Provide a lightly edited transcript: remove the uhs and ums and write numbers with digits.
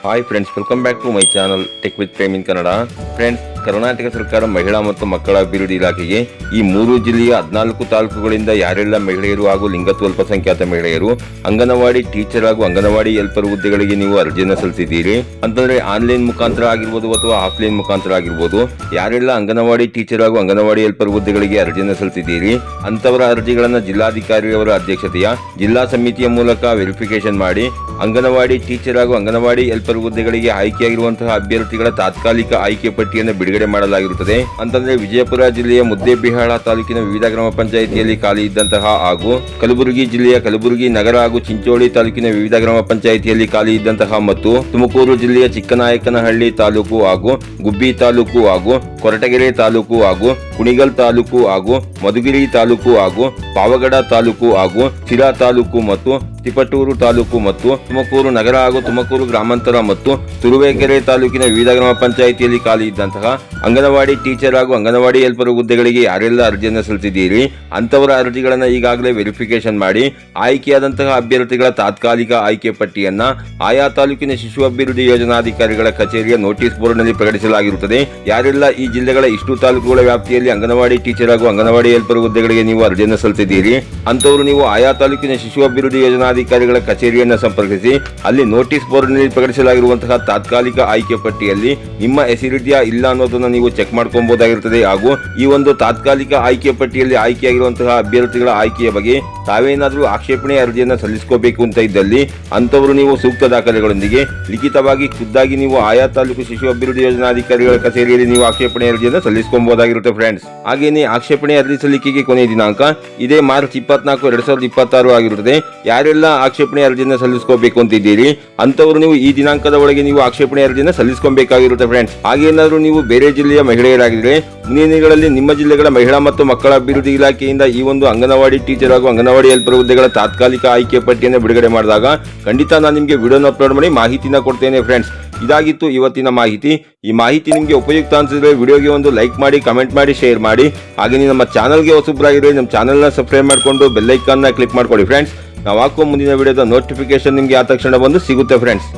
Hi friends, welcome back to my channel tech with Prem in Kannada. Friends, Karnataka ಸರ್ಕಾರ ಮಹಿಳಾ ಮತ್ತು ಮಕ್ಕಳ ಅಭಿವೃದ್ಧಿ ಇಲಾಖೆಗೆ ಈ 3 ಜಿಲ್ಲೆಯ 14 ತಾಲೂಕುಗಳಿಂದ ಯಾರೆಲ್ಲ ಮಹಿಳೆಯರು ಹಾಗೂ ಲಿಂಗತ್ವ ಅಲ್ಪಸಂಖ್ಯಾತ ಮಹಿಳೆಯರು ಅಂಗನವಾಡಿ ಟೀಚರ್ ಹಾಗೂ ಅಂಗನವಾಡಿ ಹೆಲ್ಪರ್ ಹುದ್ದೆಗಳಿಗೆ ನೀವು ಅರ್ಜಿಯನ್ನು ಸಲ್ಲಿಸಿದ್ದೀರಿ ಅಂತಂದ್ರೆ ಆನ್ಲೈನ್ ಮುಖಾಂತರ ಆಗಿರ್ಬೋದು ಅಥವಾ ಆಫ್ಲೈನ್ ಮುಖಾಂತರ ಆಗಿರ್ಬೋದು, ಯಾರೆಲ್ಲ ಅಂಗನವಾಡಿ ಟೀಚರ್ ಹಾಗೂ ಅಂಗನವಾಡಿ ಹೆಲ್ಪರ್ ಹುದ್ದೆಗಳಿಗೆ ಅರ್ಜಿಯನ್ನು ಸಲ್ಲಿಸಿದ್ದೀರಿ ಅಂತವರ ಅರ್ಜಿಗಳನ್ನು ಜಿಲ್ಲಾಧಿಕಾರಿಯವರ ಅಧ್ಯಕ್ಷತೆಯ ಜಿಲ್ಲಾ ಸಮಿತಿಯ ಮೂಲಕ ವೆರಿಫಿಕೇಶನ್ ಮಾಡಿ ಅಂಗನವಾಡಿ ಟೀಚರ್ ಹಾಗೂ ಅಂಗನವಾಡಿ ಹೆಲ್ಪರ್ ಹುದ್ದೆಗಳಿಗೆ ಆಯ್ಕೆಯಾಗಿರುವಂತಹ ಅಭ್ಯರ್ಥಿಗಳ ತಾತ್ಕಾಲಿಕ ಆಯ್ಕೆ ಪಟ್ಟಿಯನ್ನು ಬಿಡುಗಡೆ ಮಾಡಲಾಗಿರುತ್ತದೆ. ಅಂತಂದ್ರೆ ವಿಜಯಪುರ ಜಿಲ್ಲೆಯ ಮುದ್ದೇಬಿಹಾಳ ತಾಲೂಕಿನ ವಿವಿಧ ಗ್ರಾಮ ಪಂಚಾಯಿತಿಯಲ್ಲಿ ಖಾಲಿ ಇದ್ದಂತಹ ಹಾಗೂ ಕಲಬುರಗಿ ಜಿಲ್ಲೆಯ ಕಲಬುರಗಿ ನಗರ ಹಾಗೂ ಚಿಂಚೋಳಿ ತಾಲೂಕಿನ ವಿವಿಧ ಗ್ರಾಮ ಪಂಚಾಯಿತಿಯಲ್ಲಿ ಖಾಲಿ ಇದ್ದಂತಹ ಮತ್ತು ತುಮಕೂರು ಜಿಲ್ಲೆಯ ಚಿಕ್ಕನಾಯಕನಹಳ್ಳಿ ತಾಲೂಕು ಹಾಗೂ ಗುಬ್ಬಿ ತಾಲೂಕು ಹಾಗೂ ಕೊರಟಗೆರೆ ತಾಲೂಕು ಹಾಗೂ ಕುಣಿಗಲ್ ತಾಲೂಕು ಹಾಗೂ ಮಧುಗಿರಿ ತಾಲೂಕು ಹಾಗೂ ಪಾವಗಡ ತಾಲೂಕು ಹಾಗೂ ಶಿರಾ ತಾಲೂಕು ಮತ್ತು ತಿಪಟೂರು ತಾಲೂಕು ಮತ್ತು ತುಮಕೂರು ನಗರ ಹಾಗೂ ತುಮಕೂರು ಗ್ರಾಮಾಂತರ ಮತ್ತು ತುರುವೇಕೆರೆ ತಾಲೂಕಿನ ವಿವಿಧ ಗ್ರಾಮ ಪಂಚಾಯಿತಿಯಲ್ಲಿ ಖಾಲಿ ಇದ್ದಂತಹ ಅಂಗನವಾಡಿ ಟೀಚರ್ ಹಾಗೂ ಅಂಗನವಾಡಿ ಹೆಲ್ಪರ್ ಹುದ್ದೆಗಳಿಗೆ ಯಾರೆಲ್ಲ ಅರ್ಜಿಯನ್ನು ಸಲ್ಲಿಸಿದ್ದೀರಿ ಅಂತವರ ಅರ್ಜಿಗಳನ್ನು ಈಗಾಗಲೇ ವೆರಿಫಿಕೇಶನ್ ಮಾಡಿ ಆಯ್ಕೆಯಾದಂತಹ ಅಭ್ಯರ್ಥಿಗಳ ತಾತ್ಕಾಲಿಕ ಆಯ್ಕೆ ಪಟ್ಟಿಯನ್ನ ಆಯಾ ತಾಲೂಕಿನ ಶಿಶು ಅಭಿವೃದ್ಧಿ ಯೋಜನಾಧಿಕಾರಿಗಳ ಕಚೇರಿಯ ನೋಟಿಸ್ ಬೋರ್ಡ್ನಲ್ಲಿ ಪ್ರಕಟಿಸಲಾಗಿರುತ್ತದೆ. ಯಾರೆಲ್ಲ ಈ ಜಿಲ್ಲೆಗಳ ಇಷ್ಟು ತಾಲೂಕುಗಳ ವ್ಯಾಪ್ತಿಯಲ್ಲಿ ಅಂಗನವಾಡಿ ಟೀಚರ್ ಹಾಗೂ ಅಂಗನವಾಡಿ ಹೆಲ್ಪರ್ ಹುದ್ದೆಗಳಿಗೆ ನೀವು ಅರ್ಜಿಯನ್ನು ಸಲ್ಲಿಸಿದ್ದೀರಿ ಅಂತವರು ನೀವು ಆಯಾ ತಾಲೂಕಿನ ಶಿಶು ಅಭಿವೃದ್ಧಿ ಯೋಜನಾಧಿಕಾರಿಗಳ ಕಚೇರಿಯನ್ನು ಸಂಪರ್ಕಿಸಿ ಅಲ್ಲಿ ನೋಟಿಸ್ ಬೋರ್ಡ್ನಲ್ಲಿ ಪ್ರಕಟಿಸಲಾಗಿರುವಂತಹ ತಾತ್ಕಾಲಿಕ ಆಯ್ಕೆ ಪಟ್ಟಿಯಲ್ಲಿ ನಿಮ್ಮ ಹೆಸರಿದೆಯಾ ಇಲ್ಲ ಅನ್ನೋದನ್ನು ನೀವು ಚೆಕ್ ಮಾಡ್ಕೊಬಹುದಾಗಿರುತ್ತದೆ. ಹಾಗೂ ಈ ಒಂದು ತಾತ್ಕಾಲಿಕ ಆಯ್ಕೆ ಪಟ್ಟಿಯಲ್ಲಿ ಆಯ್ಕೆಯಾಗಿರುವಂತಹ ಅಭ್ಯರ್ಥಿಗಳ ಆಯ್ಕೆಯ ಬಗ್ಗೆ ತಾವೇನಾದರೂ ಆಕ್ಷೇಪಣೆ ಅರ್ಜಿಯನ್ನು ಸಲ್ಲಿಸಿಕೋಬೇಕು ಅಂತ ಇದ್ದಲ್ಲಿ ಅಂತವರು ನೀವು ಸೂಕ್ತ ದಾಖಲೆಗಳೊಂದಿಗೆ ಲಿಖಿತವಾಗಿ ಖುದ್ದಾಗಿ ನೀವು ಆಯಾ ತಾಲೂಕು ಶಿಶು ಅಭಿವೃದ್ಧಿ ಯೋಜನಾಧಿಕಾರಿಗಳ ಕಚೇರಿಯಲ್ಲಿ ನೀವು ಆಕ್ಷೇಪಣೆ ಅರ್ಜಿಯನ್ನು ಸಲ್ಲಿಸಿಕೊಳ್ಳಬಹುದಾಗಿರುತ್ತೆ ಫ್ರೆಂಡ್ಸ್. ಹಾಗೇನೇ ಆಕ್ಷೇಪಣೆ ಅರ್ಜಿ ಸಲ್ಲಿಕೆಗೆ ಕೊನೆಯ ದಿನಾಂಕ ಇದೇ ಮಾರ್ಚ್ 24, 2026 ಆಗಿರುತ್ತದೆ. ಯಾರೆಲ್ಲ ಆಕ್ಷೇಪಣೆ ಅರ್ಜಿಯನ್ನು ಸಲ್ಲಿಸಿಕೋಬೇಕು ಅಂತಿದ್ದೀರಿ ಅಂತವರು ನೀವು ಈ ದಿನಾಂಕದ ಒಳಗೆ ನೀವು ಆಕ್ಷೇಪಣೆ ಅರ್ಜಿಯನ್ನು ಸಲ್ಲಿಸಿಕೊಳ್ಳಬೇಕಾಗಿರುತ್ತೆ ಫ್ರೆಂಡ್ಸ್. ಹಾಗೇನಾದರೂ ನೀವು ಬೇರೆ ಜಿಲ್ಲೆಯ ಮಹಿಳೆಯರಾಗಿದ್ದರೆ ಮುಂದಿನ ದಿನಗಳಲ್ಲಿ ನಿಮ್ಮ ಜಿಲ್ಲೆಗಳ ಮಹಿಳಾ ಮತ್ತು ಮಕ್ಕಳ ಅಭಿವೃದ್ಧಿ ಇಲಾಖೆಯಿಂದ ಈ ಒಂದು ಅಂಗನವಾಡಿ ಟೀಚರ್ ಹಾಗೂ ಅಂಗನವಾಡಿ ಹೆಲ್ಪರ್ ಹುದ್ದೆಗಳ ತಾತ್ಕಾಲಿಕ ಆಯ್ಕೆ ಪಟ್ಟಿಯನ್ನು ಬಿಡುಗಡೆ ಮಾಡಿದಾಗ ಖಂಡಿತ ನಾನು ನಿಮಗೆ ವಿಡಿಯೋನ ಅಪ್ಲೋಡ್ ಮಾಡಿ ಮಾಹಿತಿನ ಕೊಡ್ತೇನೆ ಫ್ರೆಂಡ್ಸ್. ಇದಾಗಿತ್ತು ಇವತ್ತಿನ ಮಾಹಿತಿ. ಈ ಮಾಹಿತಿ ನಿಮಗೆ ಉಪಯುಕ್ತ ಅನಿಸಿದ್ರೆ ವಿಡಿಯೋಗೆ ಒಂದು ಲೈಕ್ ಮಾಡಿ, ಕಮೆಂಟ್ ಮಾಡಿ, ಶೇರ್ ಮಾಡಿ. ಹಾಗೆ ನಮ್ಮ ಚಾನಲ್ಗೆ ಹೊಸಬ್ರಾಗಿದ್ರೆ ನಮ್ಮ ಚಾನಲ್ನ ಸಬ್ಸ್ಕ್ರೈಬ್ ಮಾಡಿಕೊಂಡು ಬೆಲ್ ಐಕಾನ್ನ ಕ್ಲಿಕ್ ಮಾಡ್ಕೊಳ್ಳಿ ಫ್ರೆಂಡ್ಸ್. ನಾವು ಹಾಕುವ ಮುಂದಿನ ವಿಡಿಯೋದ ನೋಟಿಫಿಕೇಶನ್ ನಿಮಗೆ ಆ ತಕ್ಷಣ ಬಂದು ಸಿಗುತ್ತೆ ಫ್ರೆಂಡ್ಸ್.